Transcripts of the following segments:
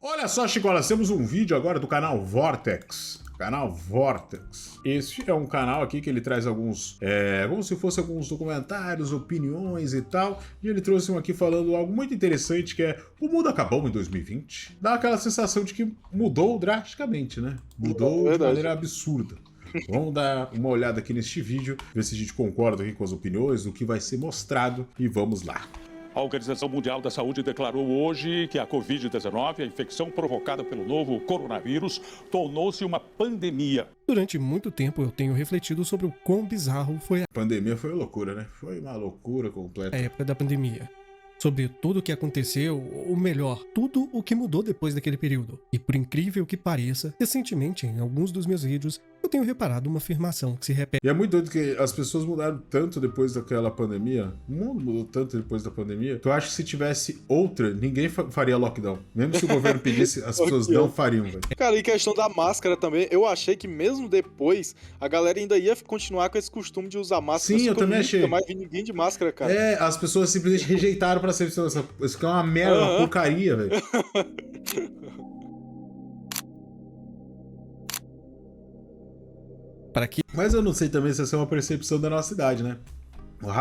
Olha só, Chico, nós temos um vídeo agora do canal Vortex. Canal Vortex. Esse é um canal aqui que ele traz alguns, como se fossem alguns documentários, opiniões e tal. E ele trouxe um aqui falando algo muito interessante, que é: o mundo acabou em 2020. Dá aquela sensação de que mudou drasticamente, né? Mudou de maneira absurda. Vamos dar uma olhada aqui neste vídeo, ver se a gente concorda aqui com as opiniões, do que vai ser mostrado, e vamos lá. A Organização Mundial da Saúde declarou hoje que a Covid-19, a infecção provocada pelo novo coronavírus, tornou-se uma pandemia. Durante muito tempo eu tenho refletido sobre o quão bizarro foi A pandemia foi uma loucura, né? Foi uma loucura completa. a época da pandemia. Sobre tudo o que aconteceu, ou melhor, tudo o que mudou depois daquele período. E por incrível que pareça, recentemente, em alguns dos meus vídeos, eu tenho reparado uma afirmação que se repete. E é muito doido que as pessoas mudaram tanto depois daquela pandemia, o mundo mudou tanto depois da pandemia, que eu acho que se tivesse outra, ninguém faria lockdown. Mesmo se o governo pedisse, as pessoas não fariam, velho. Cara, e questão da máscara também, eu achei que mesmo depois, a galera ainda ia continuar com esse costume de usar máscara. Sim, eu também achei. Nunca mais vi ninguém de máscara, cara. As pessoas simplesmente rejeitaram pra ser isso aqui é uma merda, uma porcaria, velho. Para que Mas eu não sei também se essa é uma percepção da nossa idade, né?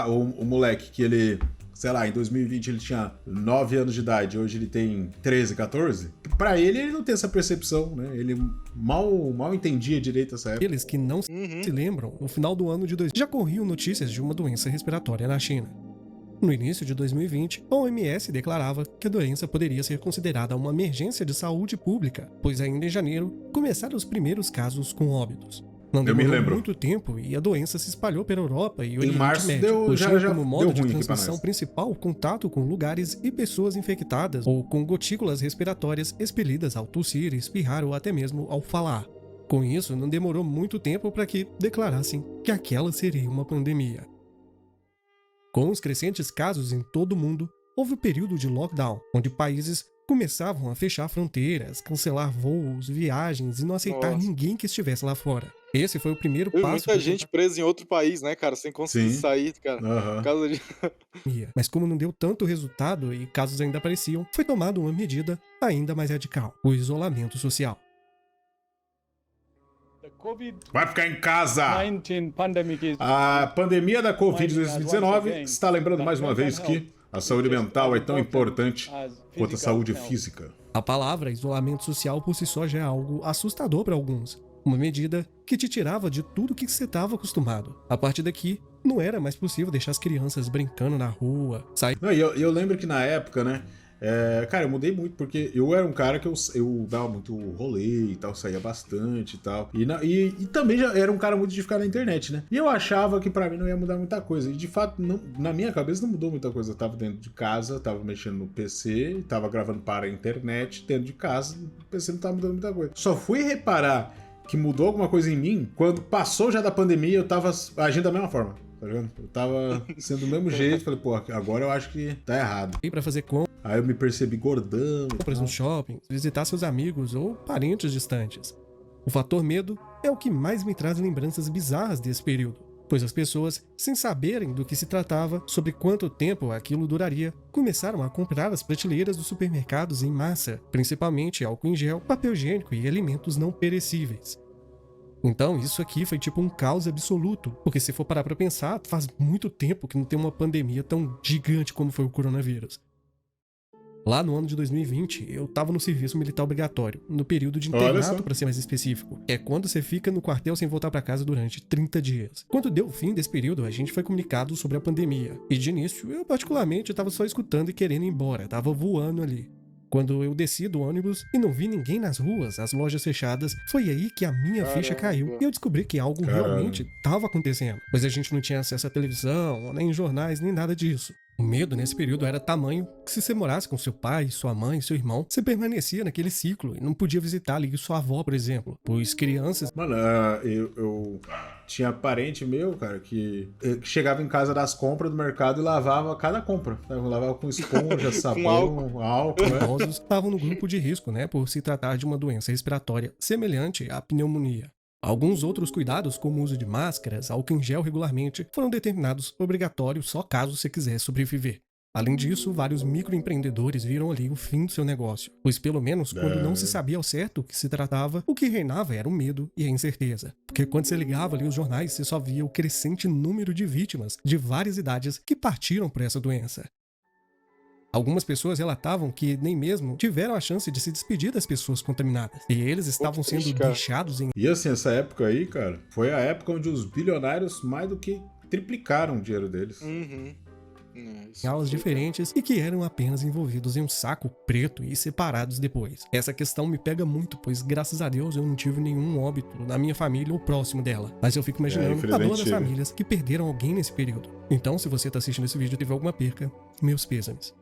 O moleque que ele, sei lá, em 2020 ele tinha 9 anos de idade, hoje ele tem 13, 14. Pra ele não tem essa percepção, né? Ele mal entendia direito essa época. aqueles que não se lembram, no final do ano de 2000, já corriam notícias de uma doença respiratória na China. No início de 2020, a OMS declarava que a doença poderia ser considerada uma emergência de saúde pública, pois ainda em janeiro começaram os primeiros casos com óbitos. Não Eu me demorou lembro. muito tempo e a doença se espalhou pela Europa e Oriente março Médio, pois já tinha como modo deu de ruim aqui pra transmissão nós. principal o contato com lugares e pessoas infectadas ou com gotículas respiratórias expelidas ao tossir, espirrar ou até mesmo ao falar. Com isso, não demorou muito tempo para que declarassem que aquela seria uma pandemia. Com os crescentes casos em todo o mundo, houve o período de lockdown, onde países começavam a fechar fronteiras, cancelar voos, viagens e não aceitar Nossa. ninguém que estivesse lá fora. Esse foi o primeiro Teve passo muita para gente presa em outro país, né, cara? Sem conseguir Sim. sair, cara. Aham. Por causa de... pandemia. Mas como não deu tanto resultado e casos ainda apareciam, foi tomada uma medida ainda mais radical: o isolamento social. Vai ficar em casa! Covid-19 A pandemia da Covid-19 está lembrando mais uma vez que a saúde mental é tão importante quanto a saúde física. A palavra isolamento social por si só já é algo assustador para alguns. Uma medida que te tirava de tudo que você estava acostumado. A partir daqui, não era mais possível deixar as crianças brincando na rua, sair Não, e eu lembro que na época, né? Cara, eu mudei muito porque eu era um cara que eu dava muito rolê e tal, saía bastante e tal. E também já era um cara muito de ficar na internet, né? E eu achava que pra mim não ia mudar muita coisa. E de fato, na minha cabeça não mudou muita coisa. Eu tava dentro de casa, tava mexendo no PC, tava gravando para a internet dentro de casa. O PC não tava mudando muita coisa. Só fui reparar que mudou alguma coisa em mim quando passou já da pandemia, eu tava agindo da mesma forma. Tá vendo? Eu tava sendo do mesmo jeito. Falei, pô, agora eu acho que tá errado. para fazer Aí eu me percebi gordão. compras no shopping, visitar seus amigos ou parentes distantes. O fator medo é o que mais me traz lembranças bizarras desse período, pois as pessoas, sem saberem do que se tratava, sobre quanto tempo aquilo duraria, começaram a comprar as prateleiras dos supermercados em massa, principalmente álcool em gel, papel higiênico e alimentos não perecíveis. Então, isso aqui foi tipo um caos absoluto, porque se for parar pra pensar, faz muito tempo que não tem uma pandemia tão gigante como foi o coronavírus. Lá no ano de 2020, eu tava no serviço militar obrigatório, no período de Olha internato só. para ser mais específico. É quando você fica no quartel sem voltar pra casa durante 30 dias. Quando deu o fim desse período, a gente foi comunicado sobre a pandemia. E de início, eu particularmente tava só escutando e querendo ir embora, tava voando ali. Quando eu desci do ônibus e não vi ninguém nas ruas, as lojas fechadas, foi aí que a minha ficha caiu e eu descobri que algo realmente estava acontecendo. Pois a gente não tinha acesso à televisão, nem jornais, nem nada disso. O medo nesse período era tamanho que se você morasse com seu pai, sua mãe, seu irmão, você permanecia naquele ciclo e não podia visitar ali sua avó, por exemplo, pois crianças... Mano, eu tinha parente meu, cara, que chegava em casa das compras do mercado e lavava cada compra. Lavava com esponja, sabão, álcool, né? Idosos estavam no grupo de risco, né, por se tratar de uma doença respiratória semelhante à pneumonia. Alguns outros cuidados, como o uso de máscaras, álcool em gel regularmente, foram determinados obrigatórios só caso você quiser sobreviver. Além disso, vários microempreendedores viram ali o fim do seu negócio, pois pelo menos quando não se sabia ao certo o que se tratava, o que reinava era o medo e a incerteza. Porque quando você ligava ali os jornais, você só via o crescente número de vítimas de várias idades que partiram por essa doença. Algumas pessoas relatavam que nem mesmo tiveram a chance de se despedir das pessoas contaminadas. E eles estavam sendo deixados em... E assim, essa época aí, cara, foi a época onde os bilionários mais do que triplicaram o dinheiro deles. aulas diferentes e que eram apenas envolvidos em um saco preto e separados depois. Essa questão me pega muito, pois graças a Deus eu não tive nenhum óbito na minha família ou próximo dela. Mas eu fico imaginando a dor das famílias que perderam alguém nesse período. Então, se você tá assistindo esse vídeo e teve alguma perca, meus pêsames.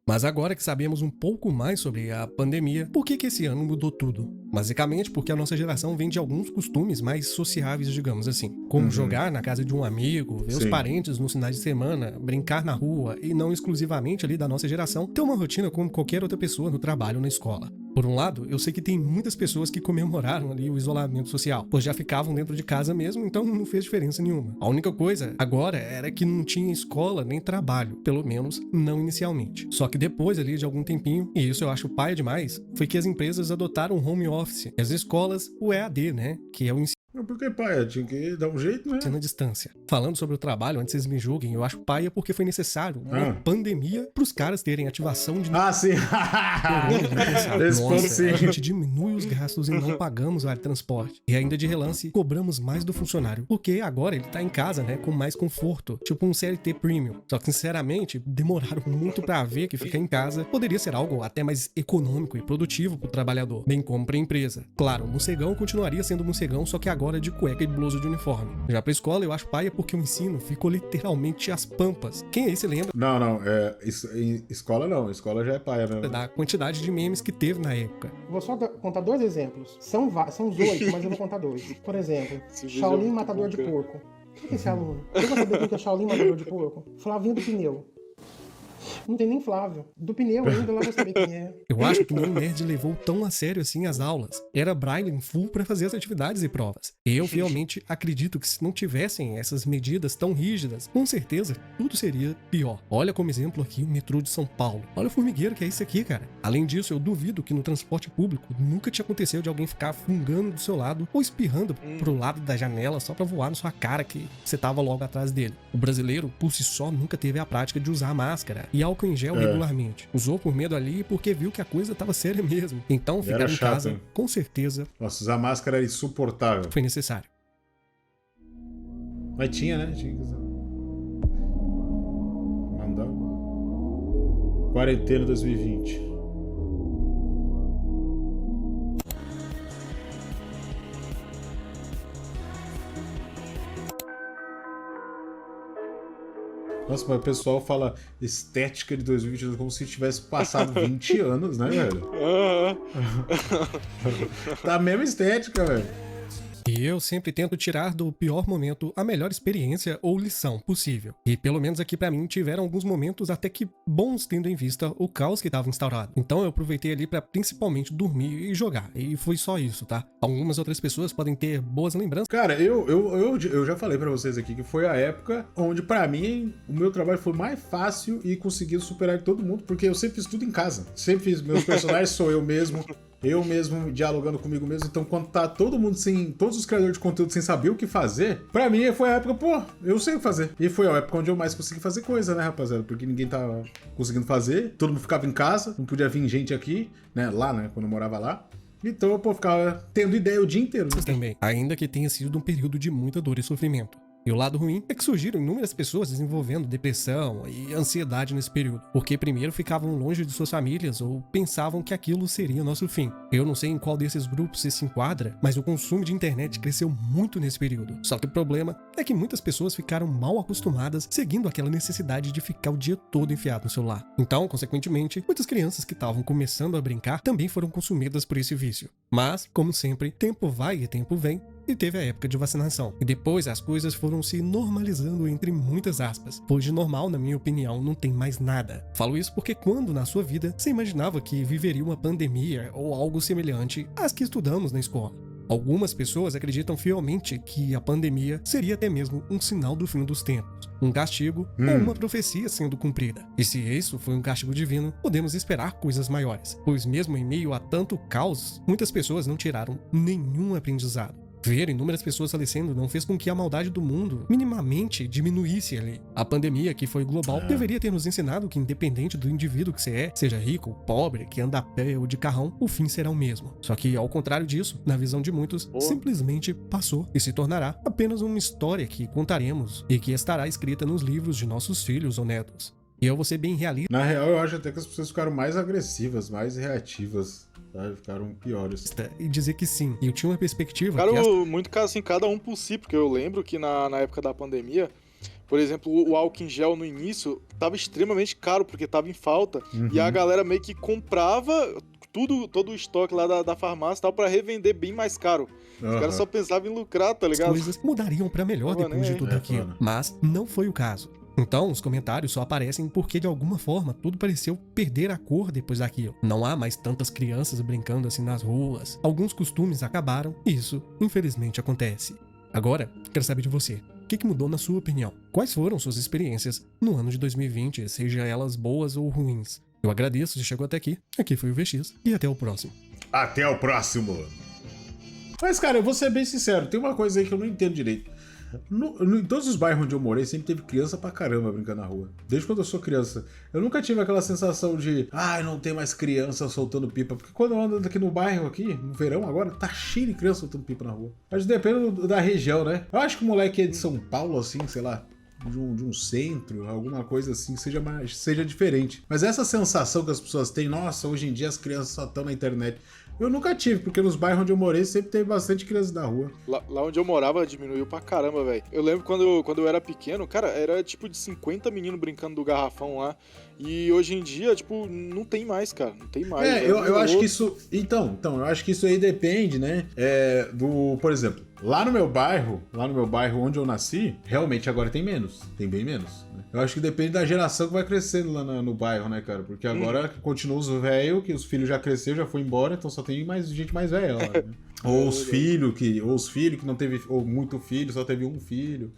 Mas agora que sabemos um pouco mais sobre a pandemia, por que esse ano mudou tudo? Basicamente porque a nossa geração vem de alguns costumes mais sociáveis, digamos assim. Como jogar na casa de um amigo, ver os parentes nos finais de semana, brincar na rua e não exclusivamente ali da nossa geração, ter uma rotina como qualquer outra pessoa no trabalho ou na escola. Por um lado, eu sei que tem muitas pessoas que comemoraram ali o isolamento social, pois já ficavam dentro de casa mesmo, então não fez diferença nenhuma. A única coisa agora era que não tinha escola nem trabalho, pelo menos não inicialmente. Só que depois ali de algum tempinho, e isso eu acho paia demais, foi que as empresas adotaram o home office, e as escolas o EAD, né, que é o ensino. Porque, paia, tinha que dar um jeito, né? Na distância. Falando sobre o trabalho, antes vocês me julguem, eu acho paia porque foi necessário uma pandemia pros caras terem ativação de... sim! Nossa, a gente diminui os gastos e não pagamos vale transporte. E ainda de relance, cobramos mais do funcionário. Porque agora ele tá em casa, né, com mais conforto. Tipo um CLT Premium. Só que, sinceramente, demoraram muito pra ver que ficar em casa poderia ser algo até mais econômico e produtivo pro trabalhador, bem como pra empresa. Claro, o morcegão continuaria sendo morcegão, só que agora de cueca e blusa de uniforme. Já pra escola eu acho paia porque o ensino ficou literalmente às pampas. Quem aí se lembra? Não, escola não, escola já é paia, né? Da quantidade de memes que teve na época. Vou só contar 2 exemplos. São os 8, mas eu vou contar 2. Por exemplo, Shaolin Matador de Porco. O que é esse aluno? Eu vou saber quem é Shaolin Matador de Porco? Flavinho do Pneu. Não tem nem Flávio. Do pneu ainda, lá vou saber quem é. Eu acho que nenhum nerd levou tão a sério assim as aulas. Era Braille em full pra fazer as atividades e provas. Eu realmente acredito que se não tivessem essas medidas tão rígidas, com certeza tudo seria pior. Olha como exemplo aqui o metrô de São Paulo. Olha o formigueiro que é isso aqui, cara. Além disso, eu duvido que no transporte público nunca te aconteceu de alguém ficar fungando do seu lado ou espirrando pro lado da janela só pra voar na sua cara que você tava logo atrás dele. O brasileiro, por si só, nunca teve a prática de usar máscara e álcool em gel regularmente. Usou por medo ali e porque viu que a coisa tava séria mesmo. Então, ficar em casa, com certeza... Nossa, usar máscara era insuportável. Foi necessário. Mas tinha, né? Tinha que usar. Mandar. Quarentena 2020. Nossa, mas o pessoal fala estética de 2022 como se tivesse passado 20 anos, né, velho? Tá a mesma estética, velho. E eu sempre tento tirar do pior momento a melhor experiência ou lição possível. E pelo menos aqui pra mim tiveram alguns momentos até que bons tendo em vista o caos que estava instaurado. Então eu aproveitei ali pra principalmente dormir e jogar. E foi só isso, tá? Algumas outras pessoas podem ter boas lembranças. Cara, eu já falei pra vocês aqui que foi a época onde pra mim o meu trabalho foi mais fácil e consegui superar todo mundo, porque eu sempre fiz tudo em casa. Sempre fiz, meus personagens sou eu mesmo dialogando comigo mesmo. Então, quando tá todo mundo todos os criadores de conteúdo sem saber o que fazer, pra mim foi a época, eu sei o que fazer. E foi a época onde eu mais consegui fazer coisa, né, rapaziada? Porque ninguém tava conseguindo fazer, todo mundo ficava em casa, não podia vir gente aqui, né, lá, né, quando eu morava lá. Então eu, ficava tendo ideia o dia inteiro. Né? Também, ainda que tenha sido um período de muita dor e sofrimento. E o lado ruim é que surgiram inúmeras pessoas desenvolvendo depressão e ansiedade nesse período, porque primeiro ficavam longe de suas famílias ou pensavam que aquilo seria nosso fim. Eu não sei em qual desses grupos você se enquadra, mas o consumo de internet cresceu muito nesse período. Só que o problema é que muitas pessoas ficaram mal acostumadas seguindo aquela necessidade de ficar o dia todo enfiado no celular. Então, consequentemente, muitas crianças que estavam começando a brincar também foram consumidas por esse vício. Mas, como sempre, tempo vai e tempo vem, e teve a época de vacinação. E depois as coisas foram se normalizando entre muitas aspas, pois de normal, na minha opinião, não tem mais nada. Falo isso porque quando na sua vida você imaginava que viveria uma pandemia ou algo semelhante às que estudamos na escola? Algumas pessoas acreditam fielmente que a pandemia seria até mesmo um sinal do fim dos tempos, um castigo ou uma profecia sendo cumprida. E se isso foi um castigo divino, podemos esperar coisas maiores, pois mesmo em meio a tanto caos, muitas pessoas não tiraram nenhum aprendizado. Ver inúmeras pessoas falecendo não fez com que a maldade do mundo minimamente diminuísse ali. A pandemia, que foi global, deveria ter nos ensinado que independente do indivíduo que você é, seja rico ou pobre, que anda a pé ou de carrão, o fim será o mesmo. Só que, ao contrário disso, na visão de muitos, simplesmente passou e se tornará apenas uma história que contaremos e que estará escrita nos livros de nossos filhos ou netos. E eu vou ser bem realista. Na real, eu acho até que as pessoas ficaram mais agressivas, mais reativas. Ficaram piores. E dizer que sim. E eu tinha uma perspectiva. Ficaram muito assim, cada um por si, porque eu lembro que na época da pandemia, por exemplo, o álcool em gel no início tava extremamente caro, porque tava em falta. E a galera meio que comprava todo o estoque lá da farmácia e tal, pra revender bem mais caro. Os caras só pensavam em lucrar, tá ligado? As coisas mudariam pra melhor depois de tudo aquilo. Mas não foi o caso. Então, os comentários só aparecem porque, de alguma forma, tudo pareceu perder a cor depois daquilo. Não há mais tantas crianças brincando assim nas ruas. Alguns costumes acabaram e isso, infelizmente, acontece. Agora, quero saber de você. O que mudou na sua opinião? Quais foram suas experiências no ano de 2020, seja elas boas ou ruins? Eu agradeço se chegou até aqui. Aqui foi o VX e até o próximo. Até o próximo! Mas, cara, eu vou ser bem sincero, tem uma coisa aí que eu não entendo direito. Em todos os bairros onde eu morei, sempre teve criança pra caramba brincando na rua. Desde quando eu sou criança. Eu nunca tive aquela sensação de não tem mais criança soltando pipa. Porque quando eu ando aqui no bairro, aqui, no verão agora, tá cheio de criança soltando pipa na rua. Mas depende da região, né? Eu acho que o moleque é de São Paulo, assim, sei lá, de um centro, alguma coisa assim, seja diferente. Mas essa sensação que as pessoas têm, nossa, hoje em dia as crianças só estão na internet. Eu nunca tive, porque nos bairros onde eu morei sempre teve bastante criança na rua. Lá onde eu morava diminuiu pra caramba, velho. Eu lembro quando eu era pequeno, cara, era tipo de 50 meninos brincando do garrafão lá. E hoje em dia, tipo, não tem mais, cara. Não tem mais. Eu acho que isso... Então, eu acho que isso aí depende, né? Por exemplo, lá no meu bairro onde eu nasci, realmente agora tem menos. Tem bem menos. Né? Eu acho que depende da geração que vai crescendo lá no bairro, né, cara? Porque agora continua os velhos, que os filhos já cresceram, já foi embora, então só tem mais gente mais velha lá, né? Ou os filhos que não teve, ou muito filho, só teve um filho.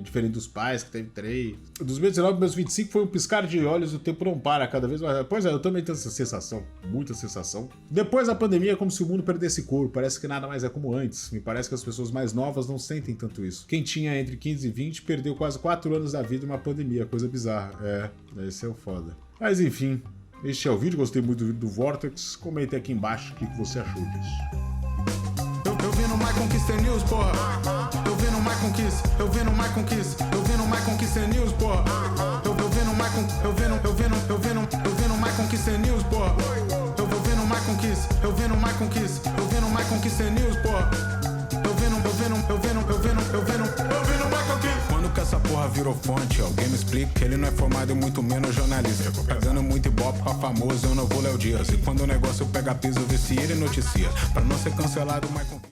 Diferente dos pais, que teve 3. Dos meus 19 para meus 25 foi um piscar de olhos e o tempo não para cada vez mais. Pois é, eu também tenho essa sensação, muita sensação. Depois da pandemia é como se o mundo perdesse cor, parece que nada mais é como antes. Me parece que as pessoas mais novas não sentem tanto isso. Quem tinha entre 15 e 20 perdeu quase 4 anos da vida em uma pandemia, coisa bizarra. Esse é o foda. Mas enfim, este é o vídeo, gostei muito do vídeo do Vortex. Comente aqui embaixo o que você achou disso. Eu vi no My Conquista News, porra. Eu vi no My Conquista, eu vi no My Conquista, eu vi no My Conquista News, porra. Eu vi no My Conquista, eu vi no My Conquista News, porra. Eu vi no My Conquista, eu vi no My Conquista, eu vi no My Conquista News, porra. Eu vi no My Conquista. Quando que essa porra virou fonte, alguém me explica que ele não é formado e muito menos jornalista. Pegando muito ibope pra famoso, eu não vou Léo Dias. E quando o negócio pega piso, vê se ele noticia. Pra não ser cancelado, My Conquista.